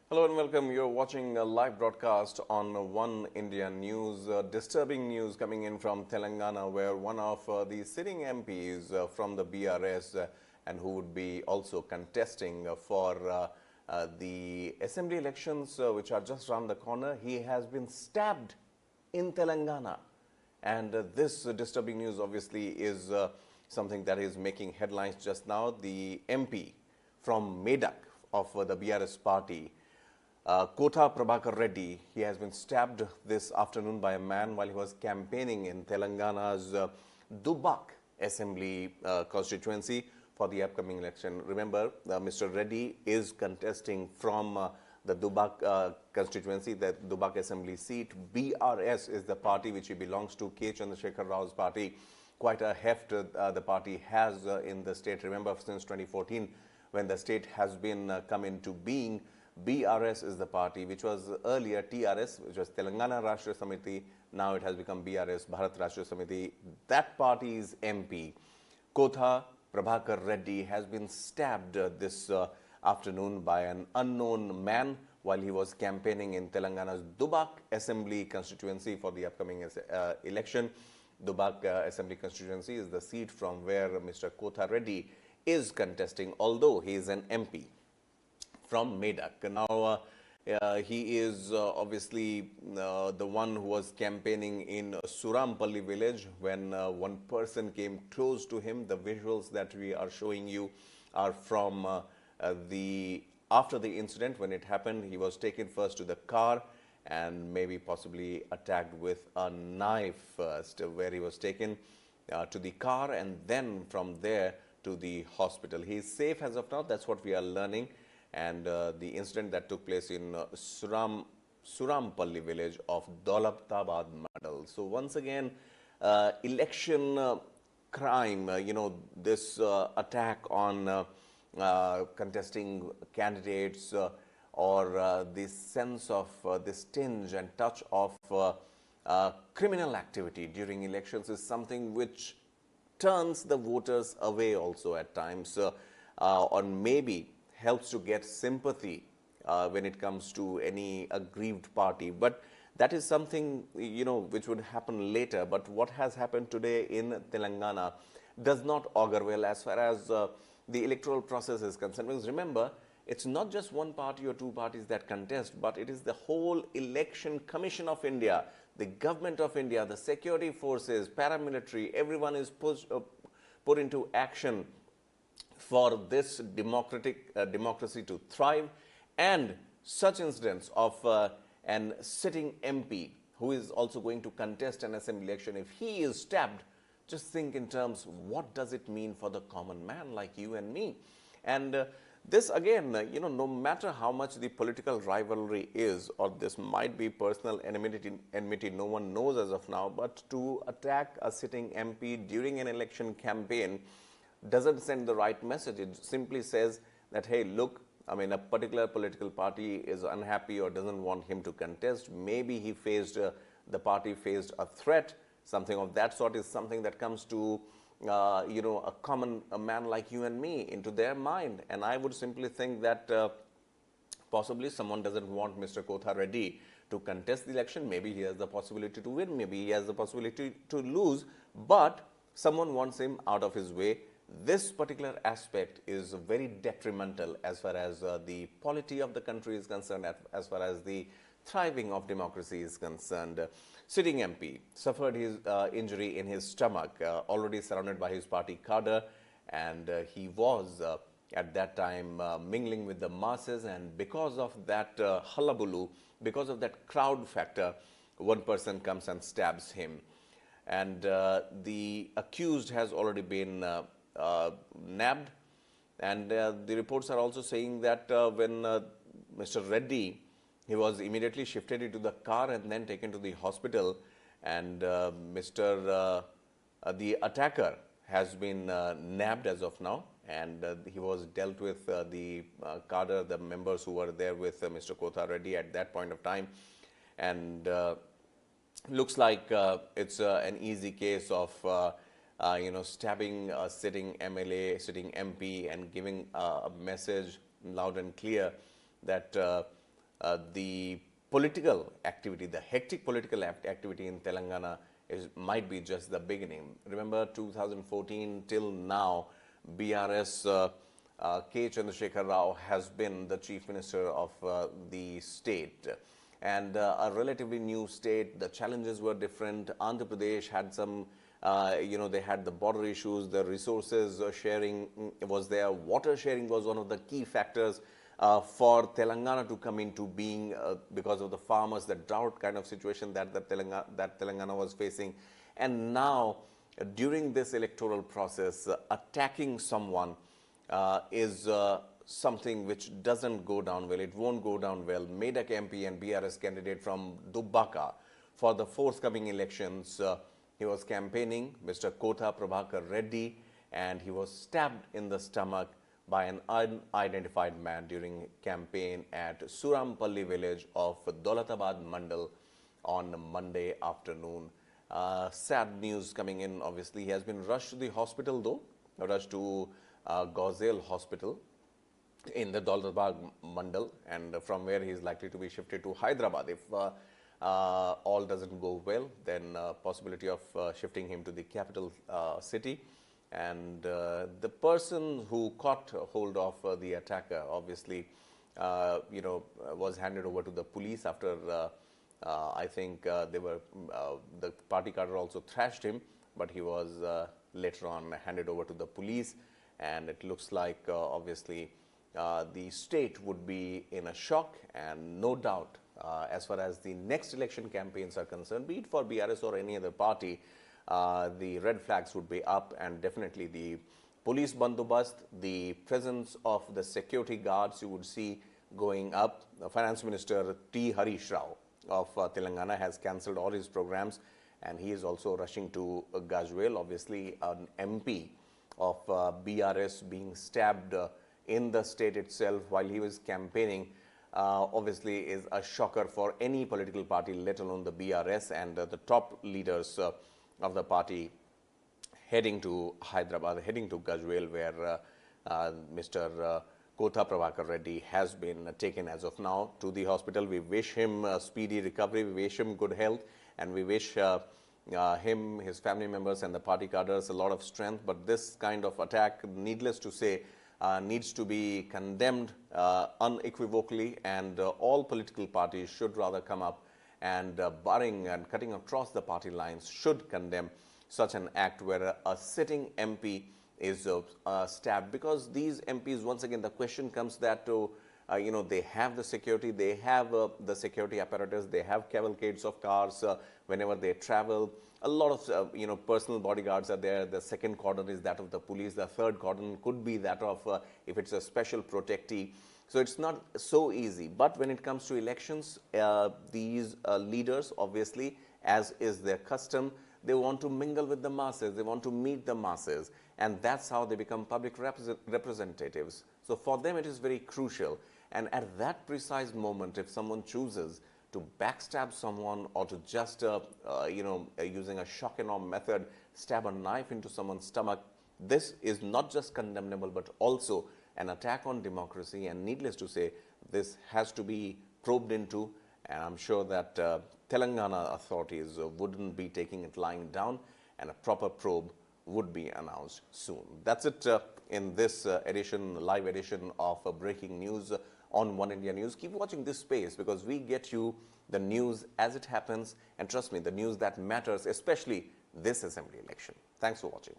Hello and welcome. You're watching a live broadcast on One India News. Disturbing news coming in from Telangana, where one of the sitting MPs from the BRS and who would be also contesting for the assembly elections, which are just around the corner, he has been stabbed in Telangana. And this disturbing news obviously is something that is making headlines just now. The MP from Medak of the BRS party, Kotha Prabhakar Reddy, he has been stabbed this afternoon by a man while he was campaigning in Telangana's Dubbak assembly constituency for the upcoming election. Remember, Mr. Reddy is contesting from the Dubbak constituency, the Dubbak assembly seat. BRS is the party which he belongs to, K. Chandrasekhar Rao's party. Quite a heft the party has in the state. Remember, since 2014, when the state has been come into being, BRS is the party, which was earlier TRS, which was Telangana Rashtriya Samiti. Now it has become BRS, Bharat Rashtriya Samiti. That party's MP, Kotha Prabhakar Reddy, has been stabbed this afternoon by an unknown man while he was campaigning in Telangana's Dubbak Assembly constituency for the upcoming election. Dubbak Assembly constituency is the seat from where Mr. Kotha Reddy is contesting, although he is an MP from Medak. Now, he is obviously the one who was campaigning in Surampalli village when one person came close to him. The visuals that we are showing you are from after the incident. When it happened, he was taken first to the car and maybe possibly attacked with a knife first, where he was taken to the car and then from there to the hospital. He is safe as of now. That's what we are learning. And the incident that took place in Surampalli village of Doulthabad mandal. So once again, election crime, this attack on contesting candidates or this sense of this tinge and touch of criminal activity during elections is something which turns the voters away also at times, or maybe helps to get sympathy when it comes to any aggrieved party. But that is something, which would happen later. But what has happened today in Telangana does not augur well as far as the electoral process is concerned. Because remember, it's not just one party or two parties that contest, but it is the whole Election Commission of India, the government of India, the security forces, paramilitary, everyone is put into action for this democracy to thrive. And such incidents of an sitting MP who is also going to contest an assembly election, if he is stabbed, just think in terms, what does it mean for the common man like you and me? And this again, no matter how much the political rivalry is, or this might be personal enmity, no one knows as of now, but to attack a sitting MP during an election campaign doesn't send the right message. It simply says that, hey, look, a particular political party is unhappy or doesn't want him to contest. Maybe he faced, the party faced a threat. Something of that sort is something that comes to, a man like you and me into their mind. And I would simply think that possibly someone doesn't want Mr. Kotha Reddy to contest the election. Maybe he has the possibility to win. Maybe he has the possibility to lose. But someone wants him out of his way. This particular aspect is very detrimental as far as the polity of the country is concerned, as far as the thriving of democracy is concerned. Sitting MP suffered his injury in his stomach, already surrounded by his party cadre, and he was at that time mingling with the masses, and because of that hullabaloo, because of that crowd factor, one person comes and stabs him. And the accused has already been nabbed, and the reports are also saying that when Mr. Reddy, he was immediately shifted into the car and then taken to the hospital, and the attacker has been nabbed as of now, and he was dealt with the cadre, the members who were there with Mr. Kotha Reddy at that point of time, and looks like it's an easy case of stabbing a sitting MLA, sitting MP, and giving a message loud and clear that the political activity, the hectic political activity in Telangana might be just the beginning. Remember 2014 till now, BRS K. Chandrasekhar Rao has been the chief minister of the state. And a relatively new state, the challenges were different. Andhra Pradesh had some, they had the border issues, the resources sharing was there. Water sharing was one of the key factors for Telangana to come into being because of the farmers, the drought kind of situation that Telangana was facing. And now, during this electoral process, attacking someone is something which doesn't go down well. It won't go down well. Medak MP and BRS candidate from Dubbak for the forthcoming elections, he was campaigning, Mr. Kotha, Prabhakar Reddy, and he was stabbed in the stomach by an unidentified man during campaign at Surampalli village of Doulthabad mandal on Monday afternoon. Sad news coming in. Obviously, he has been rushed to the hospital though, rushed to Gauzel hospital in the Doulthabad mandal, and from where he is likely to be shifted to Hyderabad. If all doesn't go well, then possibility of shifting him to the capital city. And the person who caught hold of the attacker, obviously, was handed over to the police after I think the party cadre also thrashed him, but he was later on handed over to the police. And it looks like obviously the state would be in a shock, and no doubt as far as the next election campaigns are concerned, be it for BRS or any other party, the red flags would be up, and definitely the police bandobast, the presence of the security guards you would see going up. The Finance Minister T. Harish Rao of Telangana has cancelled all his programs, and he is also rushing to Gajwel. Obviously, an MP of BRS being stabbed in the state itself while he was campaigning obviously is a shocker for any political party, let alone the BRS and the top leaders of the party heading to Hyderabad, heading to Gajwel, where Mr. Kotha Prabhakar Reddy has been taken as of now to the hospital. We wish him a speedy recovery, we wish him good health, and we wish him, his family members and the party cadres a lot of strength. But this kind of attack, needless to say, needs to be condemned unequivocally, and all political parties should rather come up and barring and cutting across the party lines should condemn such an act where a sitting MP is stabbed. Because these MPs, once again, the question comes that they have the security, they have the security apparatus, they have cavalcades of cars whenever they travel. A lot of personal bodyguards are there. The second cordon is that of the police. The third cordon could be that of if it's a special protectee. So it's not so easy. But when it comes to elections, these leaders, obviously, as is their custom, they want to mingle with the masses. They want to meet the masses. And that's how they become public representatives. So for them, it is very crucial. And at that precise moment, if someone chooses to backstab someone or to just, using a shock and awe method, stab a knife into someone's stomach, this is not just condemnable, but also an attack on democracy. And needless to say, this has to be probed into. And I'm sure that Telangana authorities wouldn't be taking it lying down, and a proper probe would be announced soon. That's it in this live edition of Breaking News on One India News. Keep watching this space, because we get you the news as it happens, and trust me, the news that matters, especially this assembly election. Thanks for watching.